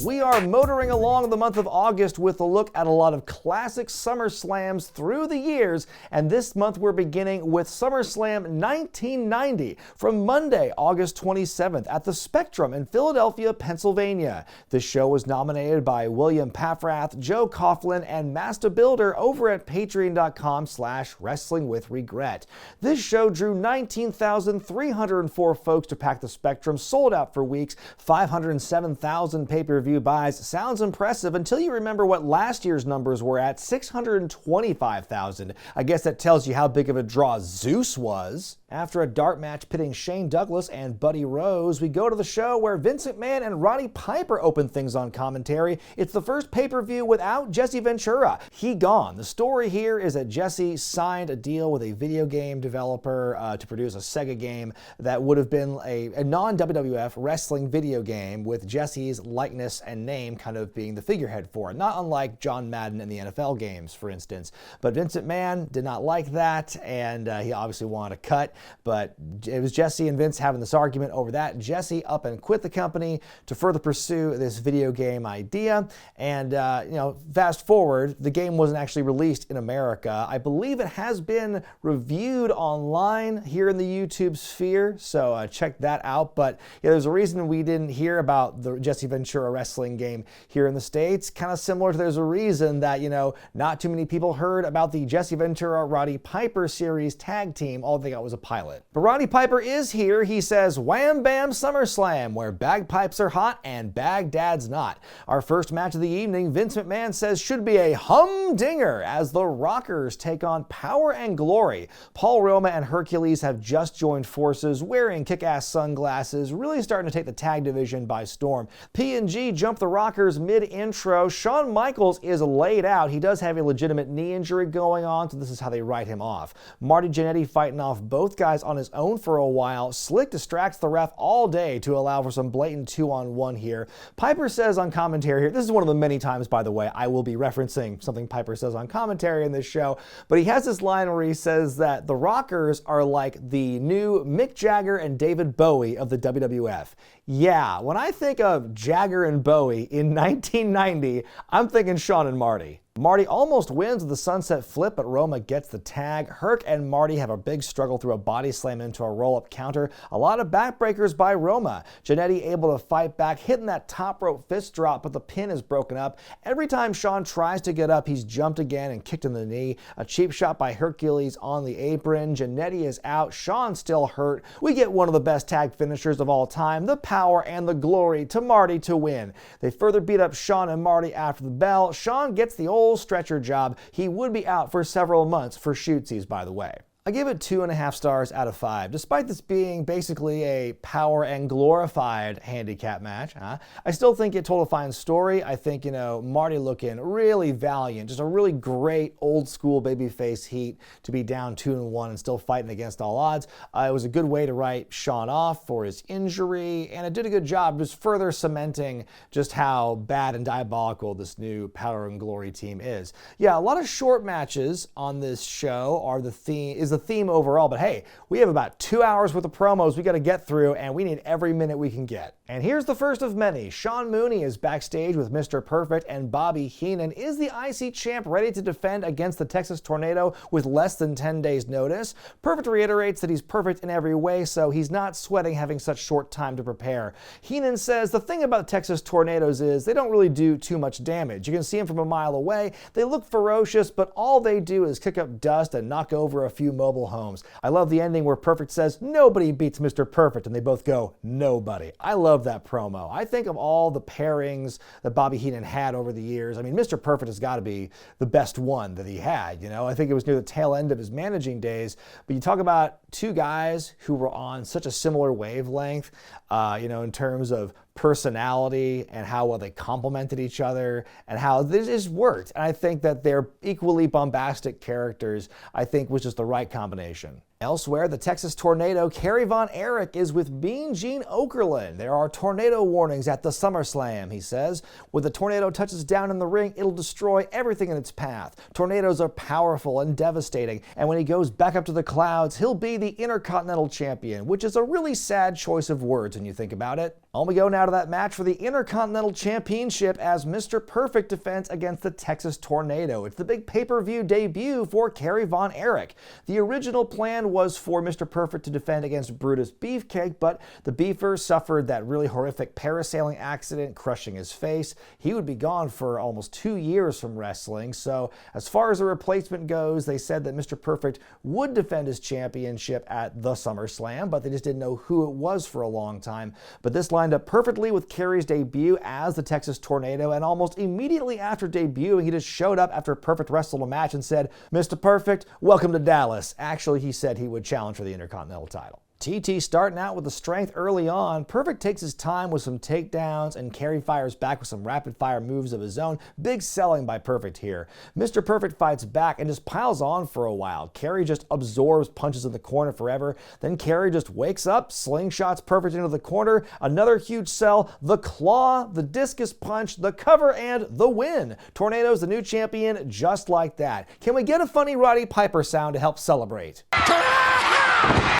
We are motoring along the month of August with a look at a lot of classic SummerSlams through the years, and this month we're beginning with SummerSlam 1990 from Monday, August 27th at the Spectrum in Philadelphia, Pennsylvania. The show was nominated by William Paffrath, Joe Coughlin, and Master Builder over at patreon.com/wrestlingwithwregret. This show drew 19,304 folks to pack the Spectrum, sold out for weeks, 507,000 pay-per-view buys. Sounds impressive until you remember what last year's numbers were at 625,000. I guess that tells you how big of a draw Zeus was. After a dart match pitting Shane Douglas and Buddy Rose, we go to the show where Vince McMahon and Roddy Piper open things on commentary. It's the first pay-per-view without Jesse Ventura. He gone. The story here is that Jesse signed a deal with a video game developer to produce a Sega game that would have been a non-WWF wrestling video game with Jesse's likeness and name kind of being the figurehead for it, not unlike John Madden in the NFL games, for instance. But Vince McMahon did not like that, and he obviously wanted a cut, but it was Jesse and Vince having this argument over that. Jesse up and quit the company to further pursue this video game idea, and fast forward, the game wasn't actually released in America. I believe it has been reviewed online here in the YouTube sphere, so check that out. But yeah, there's a reason we didn't hear about the Jesse Ventura wrestling game here in the States. Kind of similar to there's a reason that, not too many people heard about the Jesse Ventura Roddy Piper series tag team. All they got was a pilot. But Roddy Piper is here. He says, "Wham Bam SummerSlam, where bagpipes are hot and Baghdad's not." Our first match of the evening, Vince McMahon says, should be a humdinger as the Rockers take on Power and Glory. Paul Roma and Hercules have just joined forces, wearing kick-ass sunglasses, really starting to take the tag division by storm. P&G jump the Rockers mid-intro. Shawn Michaels is laid out. He does have a legitimate knee injury going on, so this is how they write him off. Marty Jannetty fighting off both guys on his own for a while. Slick distracts the ref all day to allow for some blatant 2-on-1 here. Piper says on commentary here, this is one of the many times, by the way, I will be referencing something Piper says on commentary in this show, but he has this line where he says that the Rockers are like the new Mick Jagger and David Bowie of the WWF. Yeah, when I think of Jagger and Bowie in 1990, I'm thinking Shawn and Marty. Marty almost wins with the sunset flip, but Roma gets the tag. Herc and Marty have a big struggle through a body slam into a roll-up counter. A lot of backbreakers by Roma. Jannetty able to fight back, hitting that top rope fist drop, but the pin is broken up. Every time Shawn tries to get up, he's jumped again and kicked in the knee. A cheap shot by Hercules on the apron. Jannetty is out. Shawn's still hurt. We get one of the best tag finishers of all time, the Power and the Glory, to Marty to win. They further beat up Shawn and Marty after the bell. Shawn gets the old stretcher job. He would be out for several months for shootsies, by the way. I give it 2.5 stars out of 5. Despite this being basically a Power and glorified handicap match, I still think it told a fine story. I think, Marty looking really valiant, just a really great old school babyface heat to be down 2-1 and still fighting against all odds. It was a good way to write Shawn off for his injury, and it did a good job just further cementing just how bad and diabolical this new Power and Glory team is. Yeah, a lot of short matches on this show are the theme overall, but hey, we have about 2 hours worth of promos we got to get through, and we need every minute we can get. And here's the first of many. Sean Mooney is backstage with Mr. Perfect, and Bobby Heenan. Is the IC champ ready to defend against the Texas Tornado with less than 10 days notice? Perfect reiterates that he's perfect in every way, so he's not sweating having such short time to prepare. Heenan says the thing about Texas Tornadoes is they don't really do too much damage. You can see them from a mile away. They look ferocious, but all they do is kick up dust and knock over a few mobile homes. I love the ending where Perfect says nobody beats Mr. Perfect, and they both go nobody. I love that promo. I think of all the pairings that Bobby Heenan had over the years, Mr. Perfect has got to be the best one that he had. I think it was near the tail end of his managing days, but you talk about two guys who were on such a similar wavelength, in terms of personality and how well they complemented each other and how this just worked. And I think that they're equally bombastic characters, I think, was just the right combination. Elsewhere, the Texas Tornado, Kerry Von Erich, is with Mean Gene Okerlund. There are tornado warnings at the SummerSlam, he says. When the tornado touches down in the ring, it'll destroy everything in its path. Tornadoes are powerful and devastating, and when he goes back up to the clouds, he'll be the Intercontinental Champion, which is a really sad choice of words when you think about it. On we go now to that match for the Intercontinental Championship as Mr. Perfect defends against the Texas Tornado. It's the big pay-per-view debut for Kerry Von Erich. The original plan was for Mr. Perfect to defend against Brutus Beefcake, but the Beefer suffered that really horrific parasailing accident, crushing his face. He would be gone for almost 2 years from wrestling, so as far as a replacement goes, they said that Mr. Perfect would defend his championship at the SummerSlam, but they just didn't know who it was for a long time. But this lined up perfectly with Kerry's debut as the Texas Tornado, and almost immediately after debuting, he just showed up after Perfect wrestled a match and said, "Mr. Perfect, welcome to Dallas." Actually, he said he would challenge for the Intercontinental title. TT starting out with the strength early on. Perfect takes his time with some takedowns, and Kerry fires back with some rapid-fire moves of his own. Big selling by Perfect here. Mr. Perfect fights back and just piles on for a while. Kerry just absorbs punches in the corner forever. Then Kerry just wakes up, slingshots Perfect into the corner. Another huge sell, the claw, the discus punch, the cover, and the win. Tornado's the new champion just like that. Can we get a funny Roddy Piper sound to help celebrate?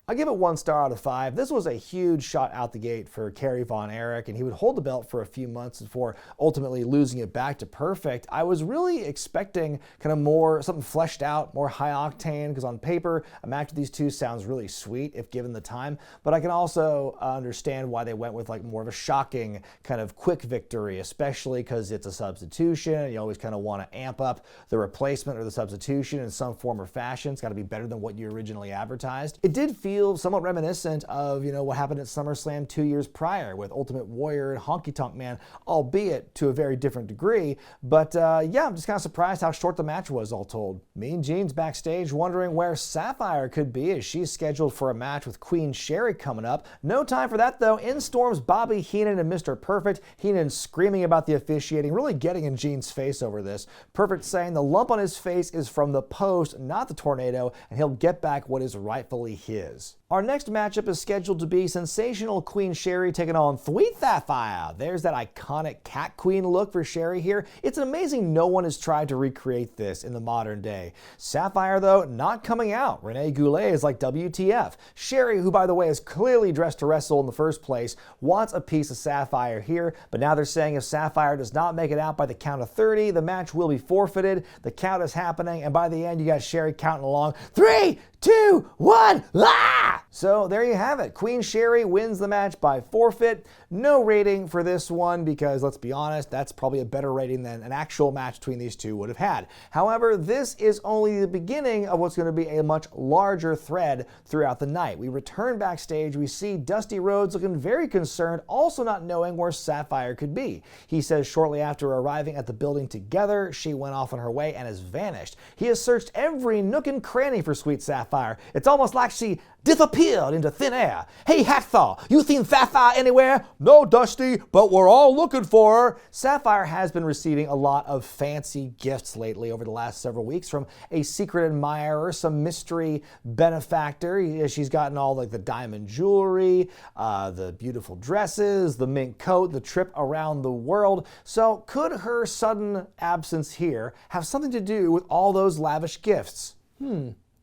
I give it 1 star out of 5. This was a huge shot out the gate for Kerry Von Erich, and he would hold the belt for a few months before ultimately losing it back to Perfect. I was really expecting kind of more, something fleshed out, more high octane, because on paper, a match of these two sounds really sweet if given the time, but I can also understand why they went with like more of a shocking kind of quick victory, especially because it's a substitution, and you always kind of want to amp up the replacement or the substitution in some form or fashion. It's got to be better than what you originally advertised. It did feel somewhat reminiscent of, what happened at SummerSlam 2 years prior with Ultimate Warrior and Honky Tonk Man, albeit to a very different degree. But yeah, I'm just kind of surprised how short the match was, all told. Mean Gene's backstage wondering where Sapphire could be as she's scheduled for a match with Queen Sherri coming up. No time for that though. In storms Bobby Heenan and Mr. Perfect. Heenan screaming about the officiating, really getting in Gene's face over this. Perfect saying the lump on his face is from the post, not the tornado, and he'll get back what is rightfully his. Our next matchup is scheduled to be Sensational Queen Sherri taking on Sweet Sapphire. There's that iconic cat queen look for Sherri here. It's amazing no one has tried to recreate this in the modern day. Sapphire, though, not coming out. Renee Goulet is like WTF. Sherri, who by the way is clearly dressed to wrestle in the first place, wants a piece of Sapphire here, but now they're saying if Sapphire does not make it out by the count of 30, the match will be forfeited. The count is happening, and by the end you got Sherri counting along. 3, 2, 1, ah! So there you have it. Queen Sherri wins the match by forfeit. No rating for this one because, let's be honest, that's probably a better rating than an actual match between these two would have had. However, this is only the beginning of what's going to be a much larger thread throughout the night. We return backstage. We see Dusty Rhodes looking very concerned, also not knowing where Sapphire could be. He says shortly after arriving at the building together, she went off on her way and has vanished. He has searched every nook and cranny for Sweet Sapphire. It's almost like she disappeared into thin air. Hey, Hacksaw, you seen Sapphire anywhere? No, Dusty, but we're all looking for her. Sapphire has been receiving a lot of fancy gifts lately over the last several weeks from a secret admirer, some mystery benefactor. She's gotten all like the diamond jewelry, the beautiful dresses, the mink coat, the trip around the world. So could her sudden absence here have something to do with all those lavish gifts?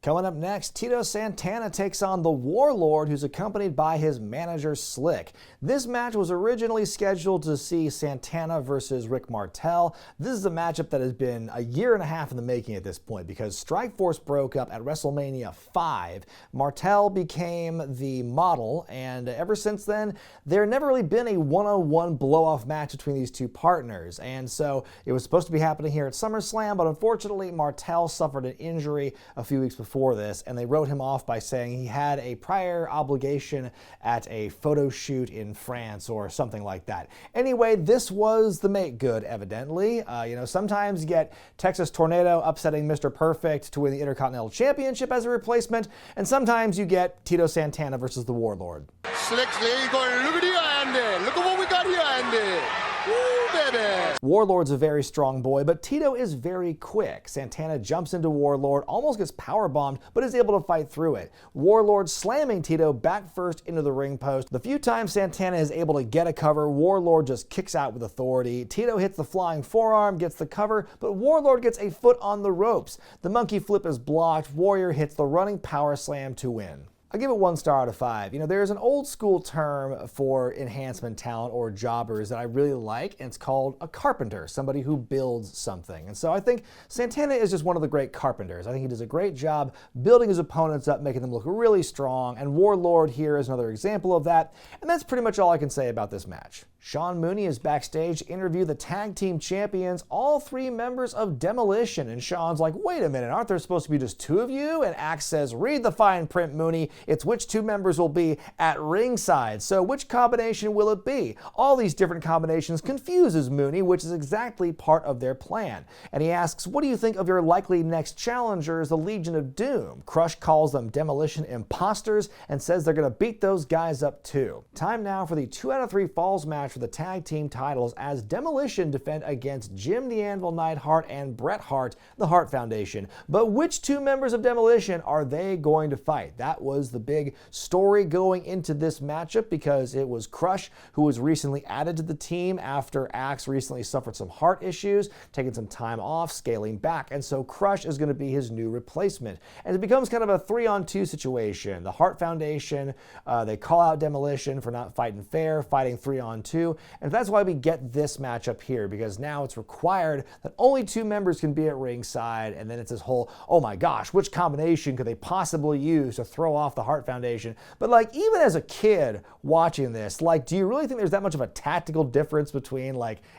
Coming up next, Tito Santana takes on the Warlord, who's accompanied by his manager Slick. This match was originally scheduled to see Santana versus Rick Martel. This is a matchup that has been a year and a half in the making at this point because Strikeforce broke up at WrestleMania 5. Martel became the model, and ever since then, there never really been a one-on-one blow-off match between these two partners. And so it was supposed to be happening here at SummerSlam, but unfortunately, Martel suffered an injury a few weeks before this, and they wrote him off by saying he had a prior obligation at a photo shoot in France or something like that. Anyway, this was the make good, evidently. Sometimes you get Texas Tornado upsetting Mr. Perfect to win the Intercontinental Championship as a replacement, and sometimes you get Tito Santana versus the Warlord. Slick's going, look at here, Andy. Look at what we got here, Andy. Woo, baby! Warlord's a very strong boy, but Tito is very quick. Santana jumps into Warlord, almost gets powerbombed, but is able to fight through it. Warlord slamming Tito back first into the ring post. The few times Santana is able to get a cover, Warlord just kicks out with authority. Tito hits the flying forearm, gets the cover, but Warlord gets a foot on the ropes. The monkey flip is blocked. Warrior hits the running power slam to win. I give it 1 star out of 5. There's an old school term for enhancement talent or jobbers that I really like, and it's called a carpenter, somebody who builds something. And so I think Santana is just one of the great carpenters. I think he does a great job building his opponents up, making them look really strong, and Warlord here is another example of that. And that's pretty much all I can say about this match. Sean Mooney is backstage to interview the tag team champions, all 3 members of Demolition. And Sean's like, wait a minute, aren't there supposed to be just 2 of you? And Axe says, read the fine print, Mooney. It's which 2 members will be at ringside. So which combination will it be? All these different combinations confuses Mooney, which is exactly part of their plan. And he asks, what do you think of your likely next challengers, the Legion of Doom? Crush calls them Demolition imposters and says they're going to beat those guys up too. Time now for the 2 out of 3 falls match for the tag team titles as Demolition defend against Jim the Anvil Neidhart and Bret Hart, the Hart Foundation. But which 2 members of Demolition are they going to fight? That was the big story going into this matchup, because it was Crush who was recently added to the team after Axe recently suffered some heart issues, taking some time off, scaling back, and so Crush is going to be his new replacement. And it becomes kind of a 3-on-2 situation. The Hart Foundation, they call out Demolition for not fighting fair, fighting 3-on-2, and that's why we get this matchup here, because now it's required that only 2 members can be at ringside, and then it's this whole, oh my gosh, which combination could they possibly use to throw off the Hart Foundation? But even as a kid watching this, do you really think there's that much of a tactical difference between,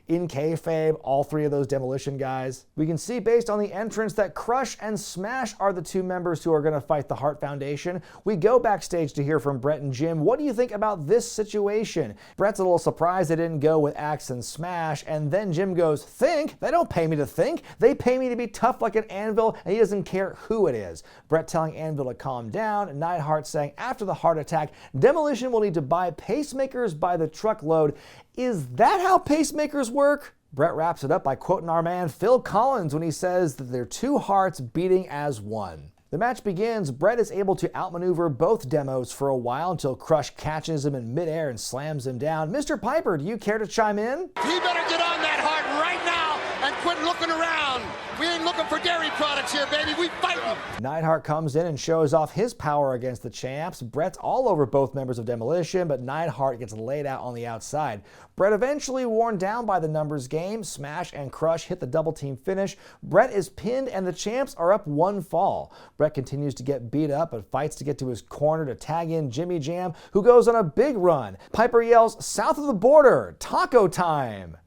in kayfabe, all 3 of those Demolition guys? We can see based on the entrance that Crush and Smash are the 2 members who are going to fight the Hart Foundation. We go backstage to hear from Bret and Jim. What do you think about this situation? Bret's a little surprised they didn't go with Axe and Smash, and then Jim goes, think? They don't pay me to think. They pay me to be tough like an anvil, and he doesn't care who it is. Bret telling Anvil to calm down, and Neidhart saying after the heart attack, Demolition will need to buy pacemakers by the truckload. Is that how pacemakers work? Bret wraps it up by quoting our man Phil Collins when he says that they're 2 hearts beating as one. The match begins. Bret is able to outmaneuver both demos for a while until Crush catches him in midair and slams him down. Mr. Piper, do you care to chime in? He better get on that Hart right now and quit looking around. We ain't looking for dairy products here, baby. We fighting. Neidhart comes in and shows off his power against the champs. Bret's all over both members of Demolition, but Neidhart gets laid out on the outside. Bret eventually worn down by the numbers game. Smash and Crush hit the double team finish. Bret is pinned and the champs are up 1 fall. Bret continues to get beat up but fights to get to his corner to tag in Jimmy Jam, who goes on a big run. Piper yells, south of the border, taco time.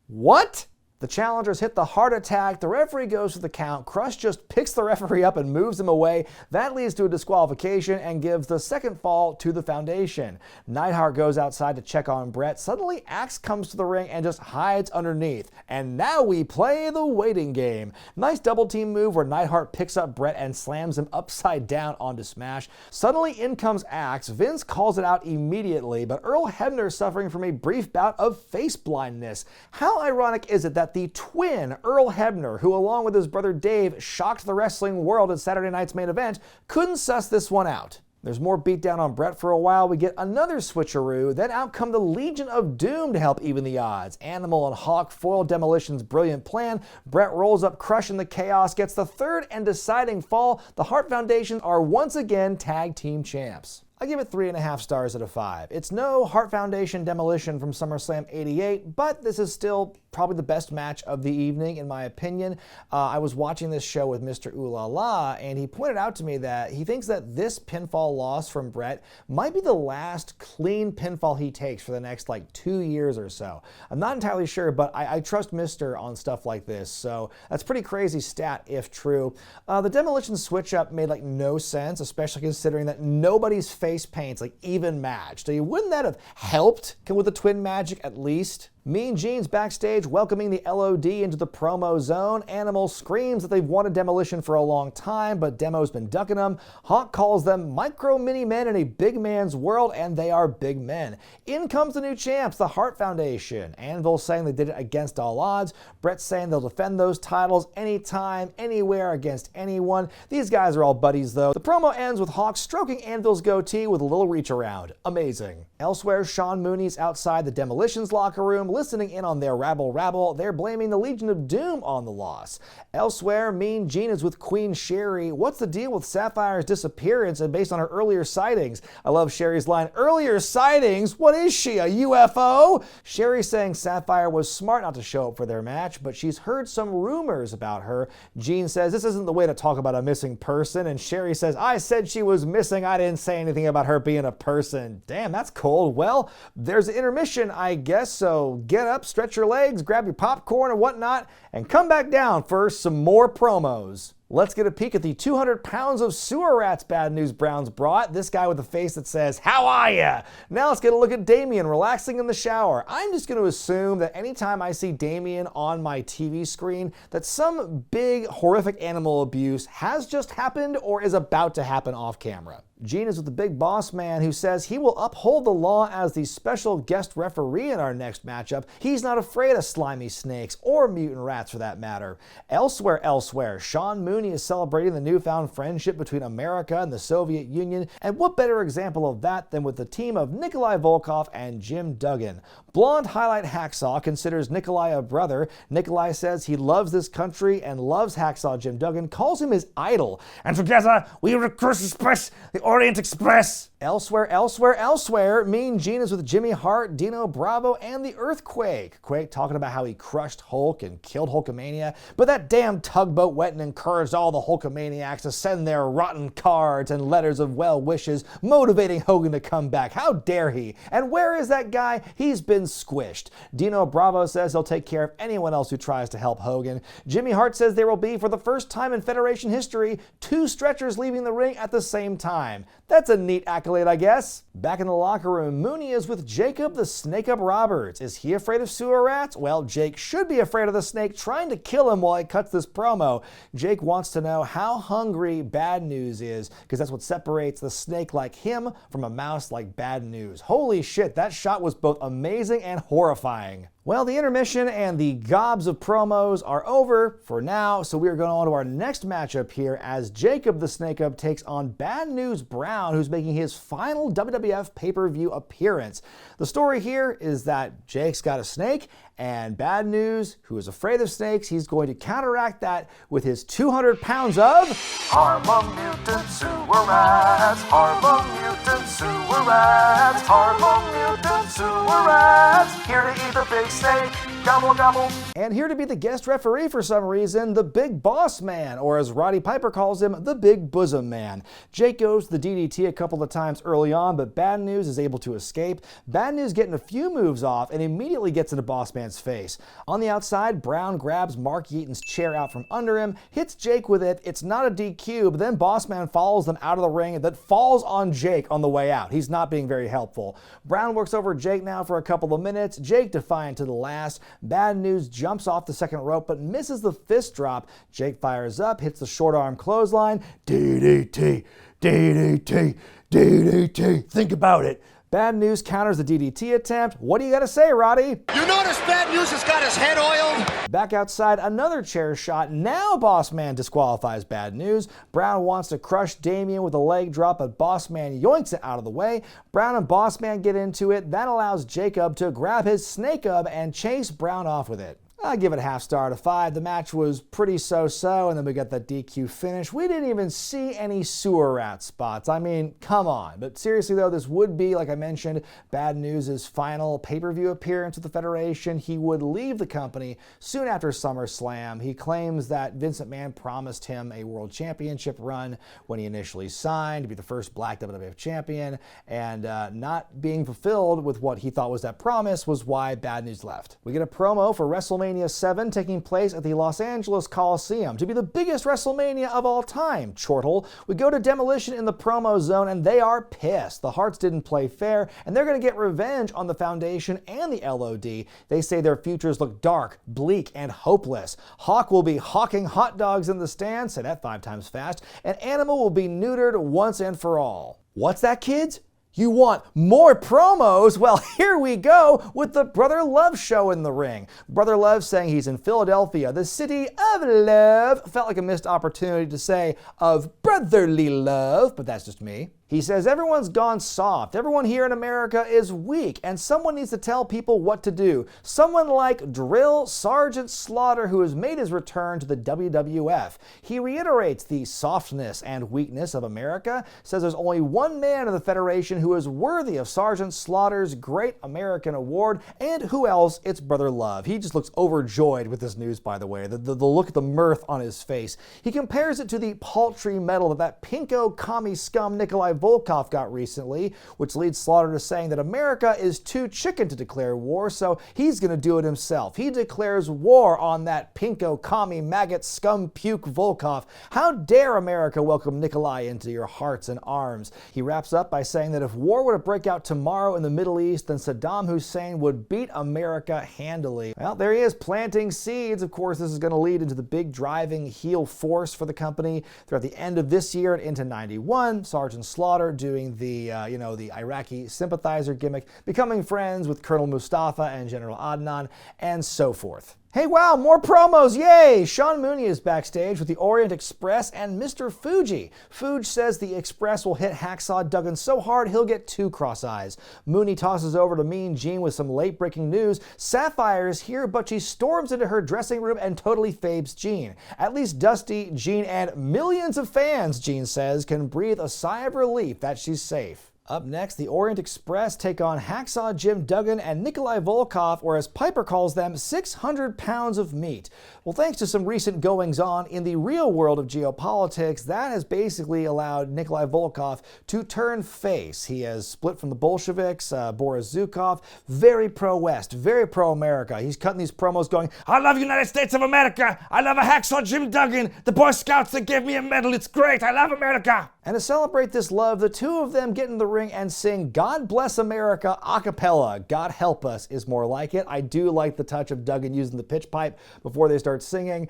What? The challengers hit the heart attack. The referee goes for the count. Crush just picks the referee up and moves him away. That leads to a disqualification and gives the 2nd fall to the Foundation. Neidhart goes outside to check on Bret. Suddenly, Axe comes to the ring and just hides underneath. And now we play the waiting game. Nice double team move where Neidhart picks up Bret and slams him upside down onto Smash. Suddenly, in comes Axe. Vince calls it out immediately, but Earl Hebner suffering from a brief bout of face blindness. How ironic is it that the twin Earl Hebner, who along with his brother Dave shocked the wrestling world at Saturday night's main event, couldn't suss this one out? There's more beatdown on Bret for a while. We get another switcheroo. Then out come the Legion of Doom to help even the odds. Animal and Hawk foil Demolition's brilliant plan. Bret rolls up Crush in the chaos, gets the 3rd and deciding fall. The Hart Foundation are once again tag team champs. I give it 3.5 stars out of 5. It's no Hart Foundation Demolition from SummerSlam '88, but this is still probably the best match of the evening, in my opinion. I was watching this show with Mr. Ooh La La, and he pointed out to me that he thinks that this pinfall loss from Bret might be the last clean pinfall he takes for the next 2 years or so. I'm not entirely sure, but I trust Mr. on stuff like this, so that's a pretty crazy stat if true. The Demolition switch-up made no sense, especially considering that nobody's face paint's even matched. So wouldn't that have helped with the twin magic at least? Mean Gene's backstage welcoming the LOD into the promo zone. Animal screams that they've wanted Demolition for a long time, but Demo's been ducking them. Hawk calls them micro mini men in a big man's world, and they are big men. In comes the new champs, the Hart Foundation. Anvil saying they did it against all odds. Brett saying they'll defend those titles anytime, anywhere, against anyone. These guys are all buddies though. The promo ends with Hawk stroking Anvil's goatee with a little reach around. Amazing. Elsewhere, Sean Mooney's outside the Demolition's locker room, listening in on their rabble. They're blaming the Legion of Doom on the loss. Elsewhere, Mean Gene is with Queen Sherri. What's the deal with Sapphire's disappearance and based on her earlier sightings? I love Sherri's line, earlier sightings? What is she, a UFO? Sherri saying Sapphire was smart not to show up for their match, but she's heard some rumors about her. Gene says this isn't the way to talk about a missing person, and Sherri says, I said she was missing, I didn't say anything about her being a person. Damn, that's cold. Well, there's an intermission, I guess, so get up, stretch your legs, grab your popcorn and whatnot, and come back down for some more promos. Let's get a peek at the 200 pounds of sewer rats Bad News Brown's brought. This guy with a face that says, how are ya? Now let's get a look at Damien relaxing in the shower. I'm just going to assume that anytime I see Damien on my TV screen, that some big horrific animal abuse has just happened or is about to happen off camera. Gene is with the big boss man who says he will uphold the law as the special guest referee in our next matchup. He's not afraid of slimy snakes or mutant rats for that matter. Elsewhere, Sean Mooney is celebrating the newfound friendship between America and the Soviet Union, and what better example of that than with the team of Nikolai Volkoff and Jim Duggan. Blonde Highlight Hacksaw considers Nikolai a brother. Nikolai says he loves this country and loves Hacksaw Jim Duggan, calls him his idol, and together we will express the Orient Express. Elsewhere, Mean Gene is with Jimmy Hart, Dino Bravo, and the Earthquake. Quake talking about how he crushed Hulk and killed Hulkamania, but that damn tugboat went and encouraged all the Hulkamaniacs to send their rotten cards and letters of well wishes, motivating Hogan to come back. How dare he? And where is that guy? He's been squished. Dino Bravo says he'll take care of anyone else who tries to help Hogan. Jimmy Hart says there will be, for the first time in Federation history, 2 stretchers leaving the ring at the same time. That's a neat accolade, I guess. Back in the locker room, Mooney is with Jacob the Snake Up Roberts. Is he afraid of sewer rats? Well, Jake should be afraid of the snake trying to kill him while he cuts this promo. Jake wants to know how hungry Bad News is, because that's what separates the snake like him from a mouse like Bad News. Holy shit, that shot was both amazing and horrifying. Well, the intermission and the gobs of promos are over for now, so we are going on to our next matchup here as Jacob the Snake Up takes on Bad News Brown, who's making his final WWF pay-per-view appearance. The story here is that Jake's got a snake, and Bad News, who is afraid of snakes, he's going to counteract that with his 200 pounds of Harlem Mutant Sewer Rats, Harlem Mutant Sewer Rats, Harlem Mutant Sewer Rats, here to eat the big steak, gobble gobble. And here to be the guest referee for some reason, the Big Boss Man, or as Roddy Piper calls him, the Big Bosom Man. Jake goes to the DDT a couple of times early on, but Bad News is able to escape. Bad News getting a few moves off and immediately gets into Boss Man's face. On the outside, Brown grabs Mark Yeaton's chair out from under him, hits Jake with it. It's not a DQ, but then Boss Man follows them out of the ring that falls on Jake on the way out. He's not being very helpful. Brown works over Jake now for a couple of minutes. Jake defiant to the last. Bad News jumps off the second rope but misses the fist drop. Jake fires up, hits the short arm clothesline. DDT, DDT, DDT. Think about it. Bad News counters the DDT attempt. What do you got to say, Roddy? You notice Bad News has got his head oiled? Back outside, another chair shot. Now Boss Man disqualifies Bad News. Brown wants to crush Damien with a leg drop, but Boss Man yoinks it out of the way. Brown and Boss Man get into it. That allows Jacob to grab his snake up and chase Brown off with it. I give it a half star out of 5. The match was pretty so-so, and then we got that DQ finish. We didn't even see any sewer rat spots. I mean, come on. But seriously, though, this would be, like I mentioned, Bad News' final pay-per-view appearance with the Federation. He would leave the company soon after SummerSlam. He claims that Vince McMahon promised him a World Championship run when he initially signed to be the first Black WWF champion, and not being fulfilled with what he thought was that promise was why Bad News left. We get a promo for WrestleMania WrestleMania 7 taking place at the Los Angeles Coliseum to be the biggest WrestleMania of all time, chortle. We go to Demolition in the promo zone and they are pissed. The Harts didn't play fair and they're going to get revenge on the Foundation and the LOD. They say their futures look dark, bleak, and hopeless. Hawk will be hawking hot dogs in the stands, say that 5 times fast, and Animal will be neutered once and for all. What's that, kids? You want more promos? Well, here we go with the Brother Love show in the ring. Brother Love saying he's in Philadelphia, the city of love. Felt like a missed opportunity to say of brotherly love, but that's just me. He says everyone's gone soft. Everyone here in America is weak, and someone needs to tell people what to do. Someone like Drill Sergeant Slaughter, who has made his return to the WWF. He reiterates the softness and weakness of America, says there's only one man in the Federation who is worthy of Sergeant Slaughter's Great American Award, and who else? It's Brother Love. He just looks overjoyed with this news, by the way. The look at the mirth on his face. He compares it to the paltry medal that pinko commie scum Nikolai Volkoff got recently, which leads Slaughter to saying that America is too chicken to declare war, so he's going to do it himself. He declares war on that pinko commie maggot scum puke Volkoff. How dare America welcome Nikolai into your hearts and arms? He wraps up by saying that if war were to break out tomorrow in the Middle East, then Saddam Hussein would beat America handily. Well, there he is planting seeds. Of course, this is going to lead into the big driving heel force for the company throughout the end of this year and into 91. Sergeant Slaughter doing the Iraqi sympathizer gimmick, becoming friends with Colonel Mustafa and General Adnan, and so forth. Hey, wow, more promos, yay! Sean Mooney is backstage with the Orient Express and Mr. Fuji. Fuji says the Express will hit Hacksaw Duggan so hard he'll get 2 cross eyes. Mooney tosses over to Mean Gene with some late-breaking news. Sapphire is here, but she storms into her dressing room and totally fabes Gene. At least Dusty, Gene, and millions of fans, Gene says, can breathe a sigh of relief that she's safe. Up next, the Orient Express take on Hacksaw Jim Duggan and Nikolai Volkoff, or as Piper calls them, 600 pounds of meat. Well, thanks to some recent goings-on in the real world of geopolitics, that has basically allowed Nikolai Volkoff to turn face. He has split from the Bolsheviks, Boris Zukov, very pro-West, very pro-America. He's cutting these promos going, I love United States of America! I love a Hacksaw Jim Duggan! The Boy Scouts that gave me a medal, it's great! I love America! And to celebrate this love, the two of them get in the ring and sing God Bless America a cappella. God Help Us is more like it. I do like the touch of Duggan using the pitch pipe before they start singing.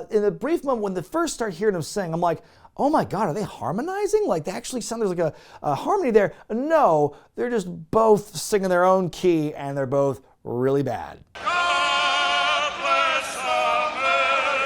In the brief moment when they first start hearing him sing, I'm like, oh my God, are they harmonizing? Like, they actually sound, there's like a harmony there. No, they're just both singing their own key and they're both really bad. God bless America.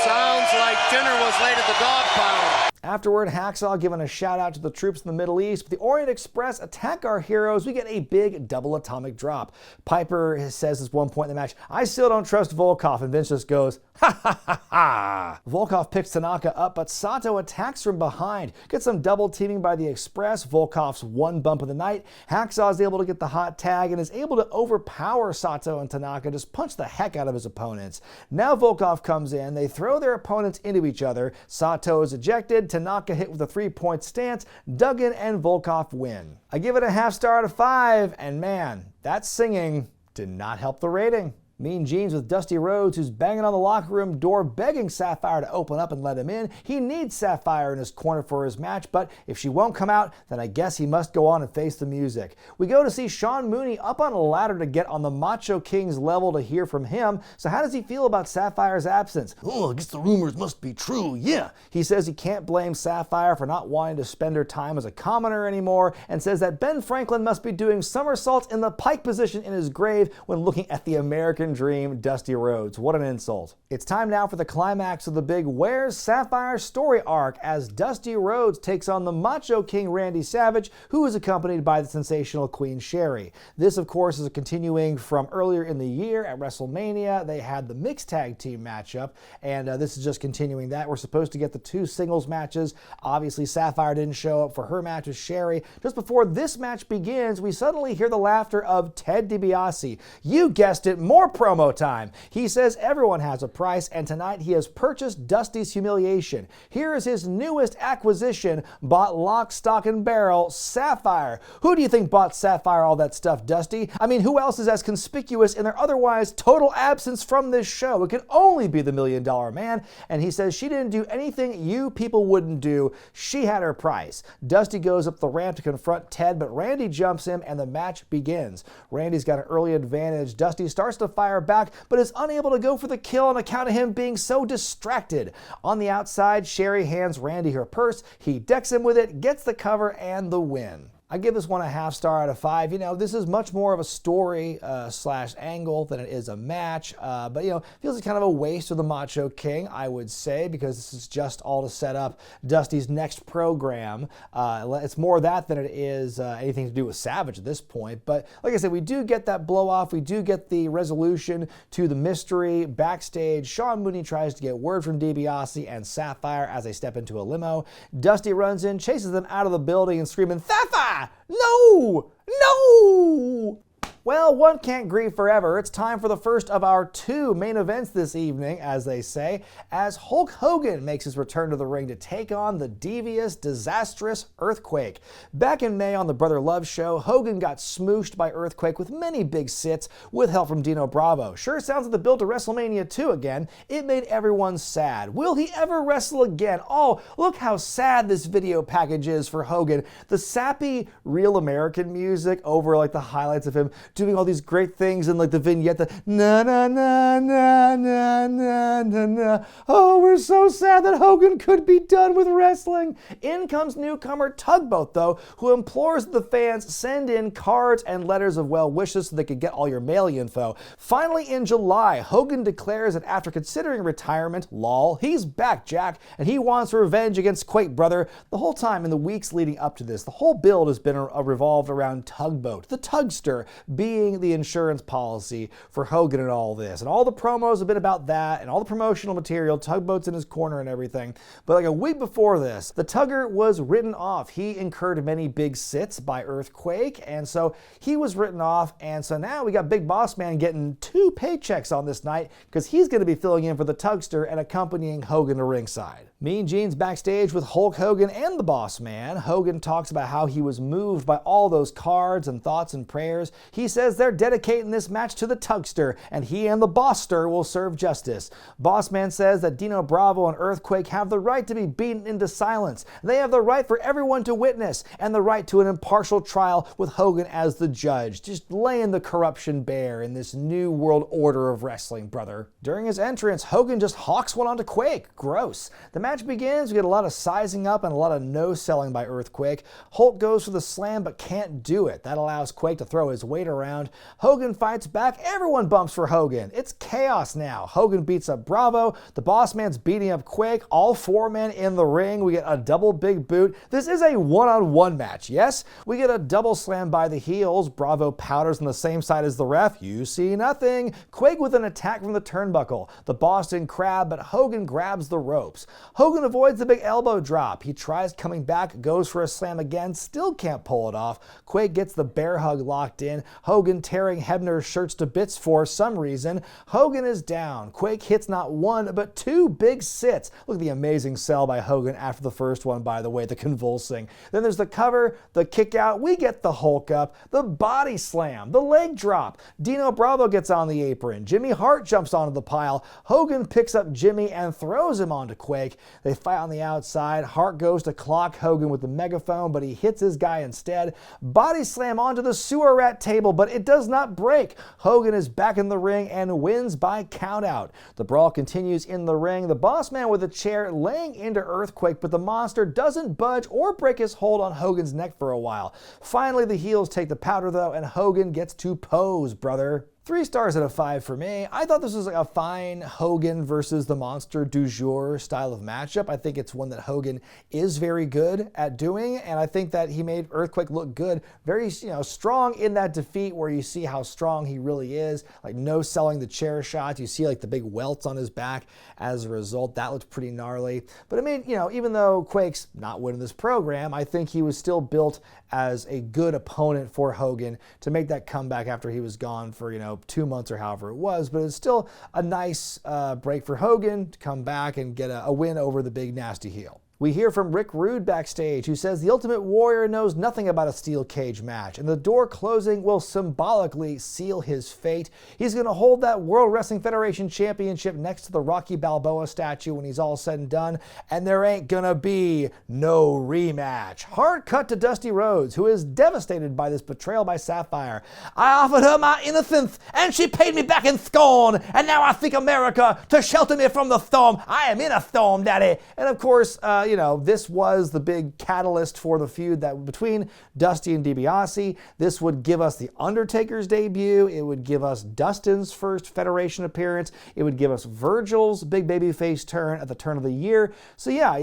Sounds like dinner was late at the dog pound. Afterward, Hacksaw giving a shout out to the troops in the Middle East. With the Orient Express attack our heroes, we get a big double atomic drop. Piper says at one point in the match, I still don't trust Volkoff, and Vince just goes, ha ha ha ha. Volkoff picks Tanaka up, but Sato attacks from behind. Gets some double teaming by the Express, Volkoff's one bump of the night. Hacksaw is able to get the hot tag and is able to overpower Sato and Tanaka, just punch the heck out of his opponents. Now Volkoff comes in, they throw their opponents into each other. Sato is ejected, Tanaka hit with a 3-point stance, Duggan and Volkoff win. I give it a half star out of 5, and man, that singing did not help the rating. Mean Gene's with Dusty Rhodes, who's banging on the locker room door, begging Sapphire to open up and let him in. He needs Sapphire in his corner for his match, but if she won't come out, then I guess he must go on and face the music. We go to see Sean Mooney up on a ladder to get on the Macho King's level to hear from him. So how does he feel about Sapphire's absence? Oh, I guess the rumors must be true, yeah. He says he can't blame Sapphire for not wanting to spend her time as a commoner anymore, and says that Ben Franklin must be doing somersaults in the pike position in his grave when looking at the American Dream, Dusty Rhodes. What an insult. It's time now for the climax of the big Where's Sapphire story arc as Dusty Rhodes takes on the Macho King Randy Savage, who is accompanied by the sensational Queen Sherri. This, of course, is a continuing from earlier in the year at WrestleMania. They had the mixed tag team matchup, and this is just continuing that. We're supposed to get the 2 singles matches. Obviously, Sapphire didn't show up for her match with Sherri. Just before this match begins, we suddenly hear the laughter of Ted DiBiase. You guessed it, more promo time. He says everyone has a price, and tonight he has purchased Dusty's humiliation. Here is his newest acquisition, bought lock, stock, and barrel, Sapphire. Who do you think bought Sapphire all that stuff, Dusty? I mean, who else is as conspicuous in their otherwise total absence from this show? It could only be the $1 Million Man, and he says she didn't do anything you people wouldn't do. She had her price. Dusty goes up the ramp to confront Ted, but Randy jumps him, and the match begins. Randy's got an early advantage. Dusty starts to fire back, but is unable to go for the kill on account of him being so distracted. On the outside, Sherri hands Randy her purse. He decks him with it, gets the cover, and the win. I give this one a half star out of 5. You know, this is much more of a story slash angle than it is a match. But, you know, feels like kind of a waste of the Macho King, I would say, because this is just all to set up Dusty's next program. It's more that than it is anything to do with Savage at this point. But like I said, we do get that blow off. We do get the resolution to the mystery. Backstage, Sean Mooney tries to get word from DiBiase and Sapphire as they step into a limo. Dusty runs in, chases them out of the building and screaming, "Sapphire! No! No!" Well, one can't grieve forever. It's time for the first of our 2 main events this evening, as they say, as Hulk Hogan makes his return to the ring to take on the devious, disastrous Earthquake. Back in May on the Brother Love show, Hogan got smooshed by Earthquake with many big sits with help from Dino Bravo. Sure sounds like the build to WrestleMania 2 again. It made everyone sad. Will he ever wrestle again? Oh, look how sad this video package is for Hogan. The sappy, real American music over like the highlights of him doing all these great things and like the vignette, the na na na na na na na na. Oh, we're so sad that Hogan could be done with wrestling. In comes newcomer Tugboat, though, who implores the fans send in cards and letters of well wishes so they could get all your mail info. Finally, in July, Hogan declares that after considering retirement, lol, he's back, Jack, and he wants revenge against Quake Brother. The whole time in the weeks leading up to this, the whole build has been revolved around Tugboat, the Tugster, being the insurance policy for Hogan and all this. And all the promos have been about that, and all the promotional material, Tugboat's in his corner and everything. But like a week before this, the Tugger was written off. He incurred many big sits by Earthquake, and so he was written off. And so now we got Big Boss Man getting 2 paychecks on this night because he's going to be filling in for the Tugster and accompanying Hogan to ringside. Mean Gene's backstage with Hulk Hogan and the Boss Man. Hogan talks about how he was moved by all those cards and thoughts and prayers. He says they're dedicating this match to the Tugster, and he and the Bosster will serve justice. Boss Man says that Dino Bravo and Earthquake have the right to be beaten into silence. They have the right for everyone to witness, and the right to an impartial trial with Hogan as the judge, just laying the corruption bare in this new world order of wrestling, brother. During his entrance, Hogan just hawks one onto Quake. Gross. The match begins, we get a lot of sizing up and a lot of no-selling by Earthquake. Hulk goes for the slam but can't do it. That allows Quake to throw his weight around. Hogan fights back. Everyone bumps for Hogan. It's chaos now. Hogan beats up Bravo. The Boss Man's beating up Quake. All 4 men in the ring. We get a double big boot. This is a one-on-one match, yes? We get a double slam by the heels. Bravo powders on the same side as the ref. You see nothing. Quake with an attack from the turnbuckle. The Boston Crab, but Hogan grabs the ropes. Hogan avoids the big elbow drop. He tries coming back, goes for a slam again, still can't pull it off. Quake gets the bear hug locked in. Hogan tearing Hebner's shirts to bits for some reason. Hogan is down. Quake hits not 1, but 2 big sits. Look at the amazing sell by Hogan after the first one, by the way, the convulsing. Then there's the cover, the kick out. We get the Hulk up, the body slam, the leg drop. Dino Bravo gets on the apron. Jimmy Hart jumps onto the pile. Hogan picks up Jimmy and throws him onto Quake. They fight on the outside. Hart goes to clock Hogan with the megaphone, but he hits his guy instead. Body slam onto the sewer rat table, but it does not break. Hogan is back in the ring and wins by countout. The brawl continues in the ring. The Boss Man with a chair laying into Earthquake, but the monster doesn't budge or break his hold on Hogan's neck for a while. Finally, the heels take the powder though, and Hogan gets to pose, brother. 3 stars out of 5 for me. I thought this was like a fine Hogan versus the Monster du jour style of matchup. I think it's one that Hogan is very good at doing, and I think that he made Earthquake look good. Very, strong in that defeat where you see how strong he really is. Like no selling the chair shots. You see like the big welts on his back as a result. That looked pretty gnarly. But I mean, even though Quake's not winning this program, I think he was still built as a good opponent for Hogan to make that comeback after he was gone for, 2 months or however it was, but it's still a nice break for Hogan to come back and get a win over the big nasty heel. We hear from Wregret backstage, who says the Ultimate Warrior knows nothing about a steel cage match, and the door closing will symbolically seal his fate. He's going to hold that World Wrestling Federation Championship next to the Rocky Balboa statue when he's all said and done, and there ain't gonna be no rematch. Hard cut to Dusty Rhodes, who is devastated by this betrayal by Sapphire. I offered her my innocence, and she paid me back in scorn, and now I seek America to shelter me from the storm. I am in a storm, daddy. And of course, this was the big catalyst for the feud that between Dusty and DiBiase. This would give us The Undertaker's debut. It would give us Dustin's first Federation appearance. It would give us Virgil's big babyface turn at the turn of the year. So yeah,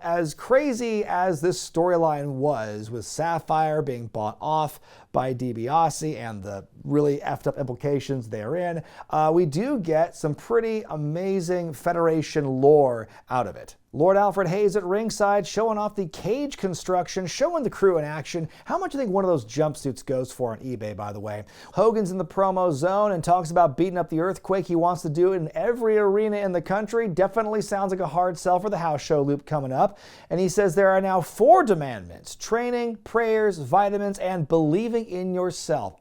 as crazy as this storyline was, with Sapphire being bought off by DiBiase and the really effed up implications therein, we do get some pretty amazing Federation lore out of it. Lord Alfred Hayes at ringside showing off the cage construction, showing the crew in action. How much do you think one of those jumpsuits goes for on eBay, by the way? Hogan's in the promo zone and talks about beating up the Earthquake. He wants to do it in every arena in the country. Definitely sounds like a hard sell for the house show loop coming up. And he says there are now 4 demandments: training, prayers, vitamins, and believing in yourself.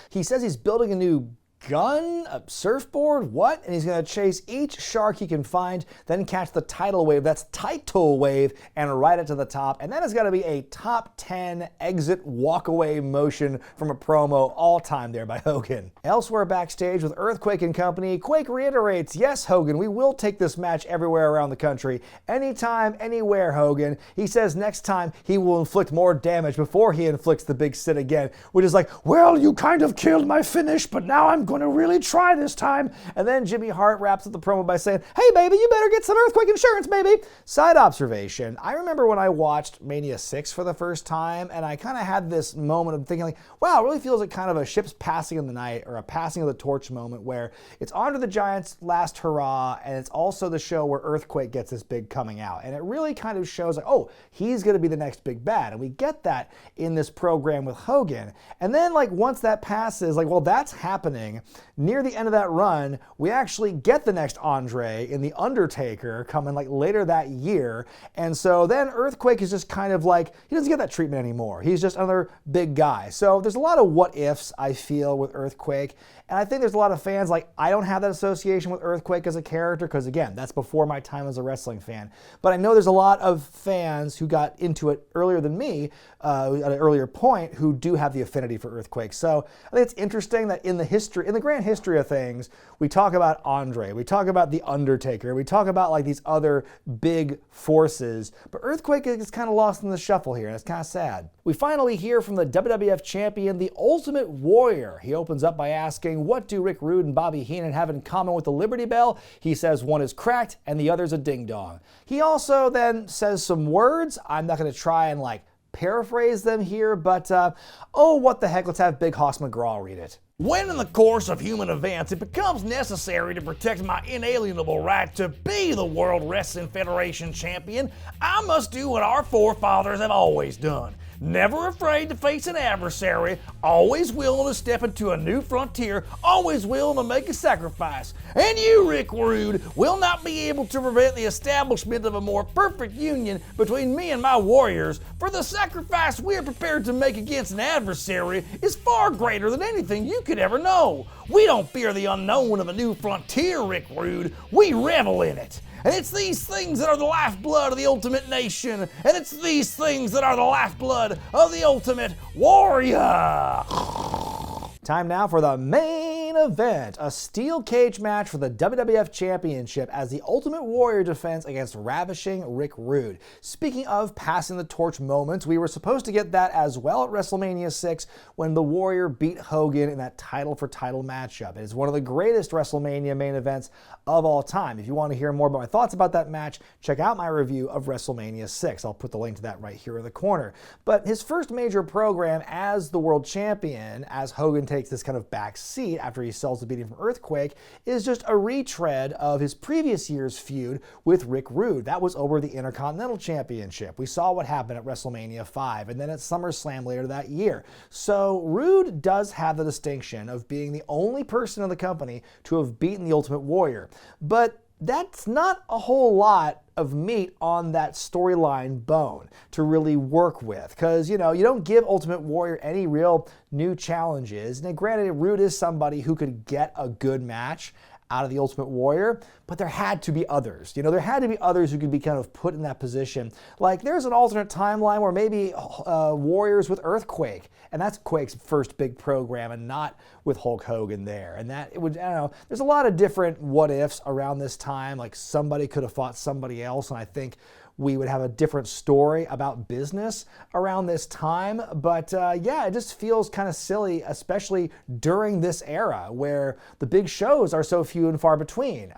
He says he's building a new gun, a surfboard, what? And he's going to chase each shark he can find, then catch the tidal wave, that's Tito wave, and ride it to the top. And that has got to be a top 10 exit walk-away motion from a promo all time there by Hogan. Elsewhere backstage with Earthquake and company, Quake reiterates, yes, Hogan, we will take this match everywhere around the country. Anytime, anywhere, Hogan. He says next time he will inflict more damage before he inflicts the big sit again, which is like, well, you kind of killed my finish, but now I'm going to really try this time. And then Jimmy Hart wraps up the promo by saying, hey baby, you better get some Earthquake insurance, baby. Side observation, I remember when I watched Mania 6 for the first time, and I kind of had this moment of thinking like, wow, it really feels like kind of a ship's passing in the night, or a passing of the torch moment, where it's Andre the Giant's last hurrah, and it's also the show where Earthquake gets this big coming out. And it really kind of shows like, oh, he's going to be the next big bad. And we get that in this program with Hogan. And then like once that passes, like, well, that's happening. Near the end of that run, we actually get the next Andre in The Undertaker coming like later that year. And so then Earthquake is just kind of like, he doesn't get that treatment anymore. He's just another big guy. So there's a lot of what ifs, I feel, with Earthquake. And I think there's a lot of fans, like, I don't have that association with Earthquake as a character, because again, that's before my time as a wrestling fan. But I know there's a lot of fans who got into it earlier than me, at an earlier point, who do have the affinity for Earthquake. So I think it's interesting that in the grand history of things, we talk about Andre, we talk about The Undertaker, we talk about like these other big forces, but Earthquake is kind of lost in the shuffle here, and it's kind of sad. We finally hear from the WWF champion, the Ultimate Warrior. He opens up by asking, what do Rick Rude and Bobby Heenan have in common with the Liberty Bell? He says one is cracked and the other's a ding-dong. He also then says some words. I'm not going to try and like paraphrase them here, but what the heck, let's have Big Hoss McGraw read it. When in the course of human events it becomes necessary to protect my inalienable right to be the World Wrestling Federation champion, I must do what our forefathers have always done. Never afraid to face an adversary, always willing to step into a new frontier, always willing to make a sacrifice. And you, Rick Rude, will not be able to prevent the establishment of a more perfect union between me and my warriors, for the sacrifice we are prepared to make against an adversary is far greater than anything you could ever know. We don't fear the unknown of a new frontier, Rick Rude. We revel in it. And it's these things that are the lifeblood of the Ultimate Nation. And it's these things that are the lifeblood of the Ultimate Warrior. Time now for the main event, a steel cage match for the WWF Championship as the Ultimate Warrior defends against ravishing Rick Rude. Speaking of passing the torch moments, we were supposed to get that as well at WrestleMania 6 when the Warrior beat Hogan in that title-for-title matchup. It is one of the greatest WrestleMania main events of all time. If you want to hear more about my thoughts about that match, check out my review of WrestleMania 6. I'll put the link to that right here in the corner. But his first major program as the world champion, as Hogan takes this kind of back seat after he sells the beating from Earthquake, is just a retread of his previous year's feud with Rick Rude. That was over the Intercontinental Championship. We saw what happened at WrestleMania 5 and then at SummerSlam later that year. So Rude does have the distinction of being the only person in the company to have beaten the Ultimate Warrior. But that's not a whole lot of meat on that storyline bone to really work with, because you don't give Ultimate Warrior any real new challenges. Now granted, Rude is somebody who could get a good match out of the Ultimate Warrior, but there had to be others. There had to be others who could be kind of put in that position. Like there's an alternate timeline where maybe Warriors with Earthquake, and that's Quake's first big program, and not with Hulk Hogan there. And that it would, there's a lot of different what ifs around this time. Like somebody could have fought somebody else, and I think we would have a different story about business around this time. But yeah, it just feels kind of silly, especially during this era where the big shows are so few and far between,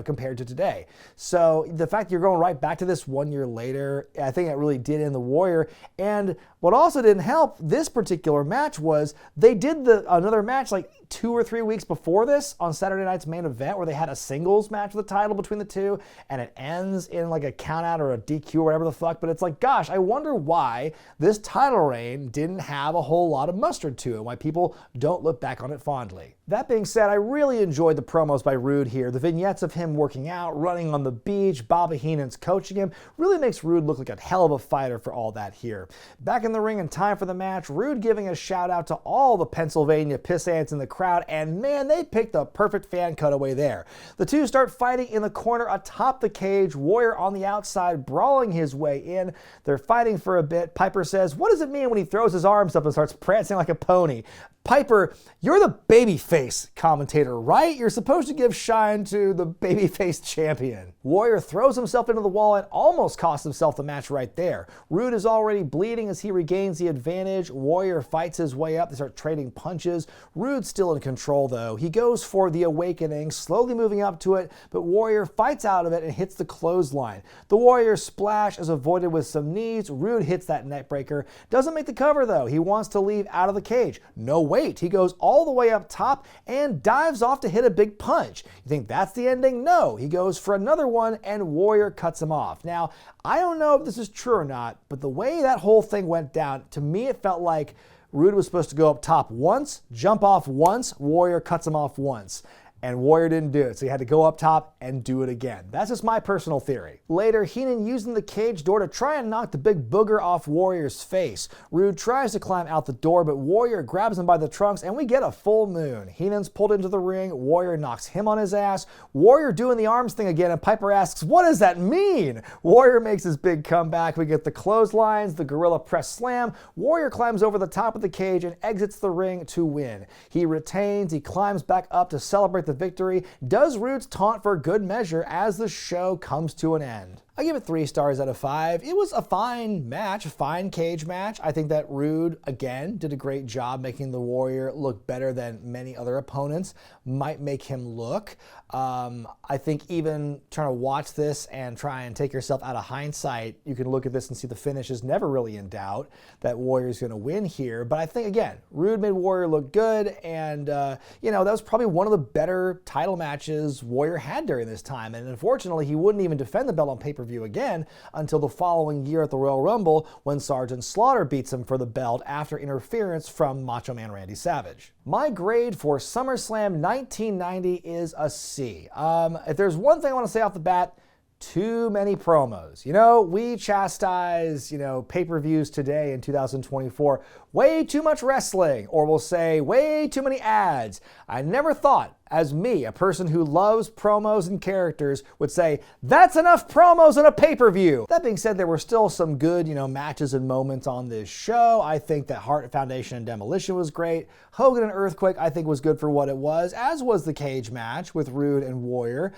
compared to today. So the fact you're going right back to this 1 year later, I think it really did in the Warrior. And what also didn't help this particular match was they did another match like 2 or 3 weeks before this on Saturday night's main event, where they had a singles match for the title between the two, and it ends in like a count out or a DQ or whatever the fuck. But it's like, gosh, I wonder why this title reign didn't have a whole lot of mustard to it, why people don't look back on it fondly. That being said, I really enjoyed the promos by Rude here. The vignettes of him working out, running on the beach, Bobby Heenan's coaching him, really makes Rude look like a hell of a fighter for all that here. Back in the ring in time for the match, Rude giving a shout out to all the Pennsylvania piss ants in the crowd, and man, they picked the perfect fan cutaway there. The two start fighting in the corner atop the cage, Warrior on the outside brawling his way in. They're fighting for a bit. Piper says, what does it mean when he throws his arms up and starts prancing like a pony? Piper, you're the babyface commentator, right? You're supposed to give shine to the babyface champion. Warrior throws himself into the wall and almost costs himself the match right there. Rude is already bleeding as he regains the advantage. Warrior fights his way up. They start trading punches. Rude's still in control though. He goes for the awakening, slowly moving up to it, but Warrior fights out of it and hits the clothesline. The Warrior splash is avoided with some knees. Rude hits that neck breaker. Doesn't make the cover though. He wants to leave out of the cage. No way. He goes all the way up top and dives off to hit a big punch. You think that's the ending? No. He goes for another one and Warrior cuts him off. Now, I don't know if this is true or not, but the way that whole thing went down, to me it felt like Rude was supposed to go up top once, jump off once, Warrior cuts him off once. And Warrior didn't do it, so he had to go up top and do it again. That's just my personal theory. Later, Heenan using the cage door to try and knock the big booger off Warrior's face. Rude tries to climb out the door, but Warrior grabs him by the trunks, and we get a full moon. Heenan's pulled into the ring, Warrior knocks him on his ass, Warrior doing the arms thing again, and Piper asks, what does that mean? Warrior makes his big comeback. We get the clotheslines, the gorilla press slam. Warrior climbs over the top of the cage and exits the ring to win. He retains, he climbs back up to celebrate the victory, does Rude's taunt for good measure as the show comes to an end. I give it 3 stars out of 5. It was a fine match, a fine cage match. I think that Rude, again, did a great job making the Warrior look better than many other opponents might make him look. I think even trying to watch this and try and take yourself out of hindsight, you can look at this and see the finish is never really in doubt that Warrior's going to win here. But I think, again, Rude made Warrior look good, and, that was probably one of the better title matches Warrior had during this time. And unfortunately, he wouldn't even defend the belt on pay-per-view again until the following year at the Royal Rumble, when Sergeant Slaughter beats him for the belt after interference from Macho Man Randy Savage. My grade for SummerSlam 1990 is a C. If there's one thing I want to say off the bat, too many promos. We chastise, pay-per-views today in 2024. Way too much wrestling, or we'll say way too many ads. I never thought, as me, a person who loves promos and characters, would say, that's enough promos in a pay-per-view. That being said, there were still some good, matches and moments on this show. I think that Hart Foundation and Demolition was great. Hogan and Earthquake, I think, was good for what it was, as was the cage match with Rude and Warrior.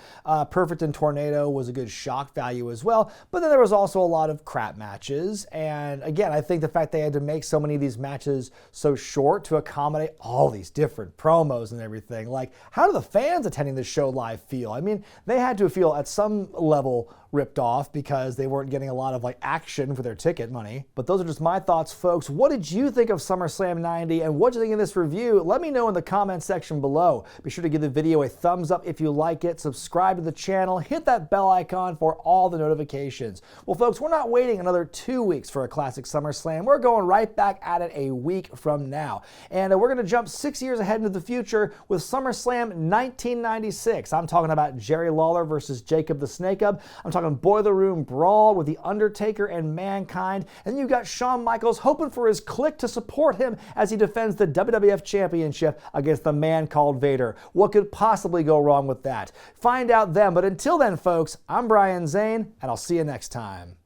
Perfect and Tornado was a good shock value as well, but then there was also a lot of crap matches. And again, I think the fact they had to make so many of these matches so short to accommodate all these different promos and everything, like, how do the fans attending this show live feel? I mean, they had to feel at some level ripped off because they weren't getting a lot of action for their ticket money. But those are just my thoughts, folks. What did you think of SummerSlam 90 and what did you think of this review? Let me know in the comment section below. Be sure to give the video a thumbs up if you like it, subscribe to the channel, hit that bell icon for all the notifications. Well, folks, we're not waiting another 2 weeks for a classic SummerSlam. We're going right back at it a week from now. And we're going to jump 6 years ahead into the future with SummerSlam 1996. I'm talking about Jerry Lawler versus Jacob the Snake-Up. I'm talking Boiler Room Brawl with The Undertaker and Mankind. And then you've got Shawn Michaels hoping for his clique to support him as he defends the WWF Championship against the man called Vader. What could possibly go wrong with that? Find out then. But until then, folks, I'm Brian Zane, and I'll see you next time.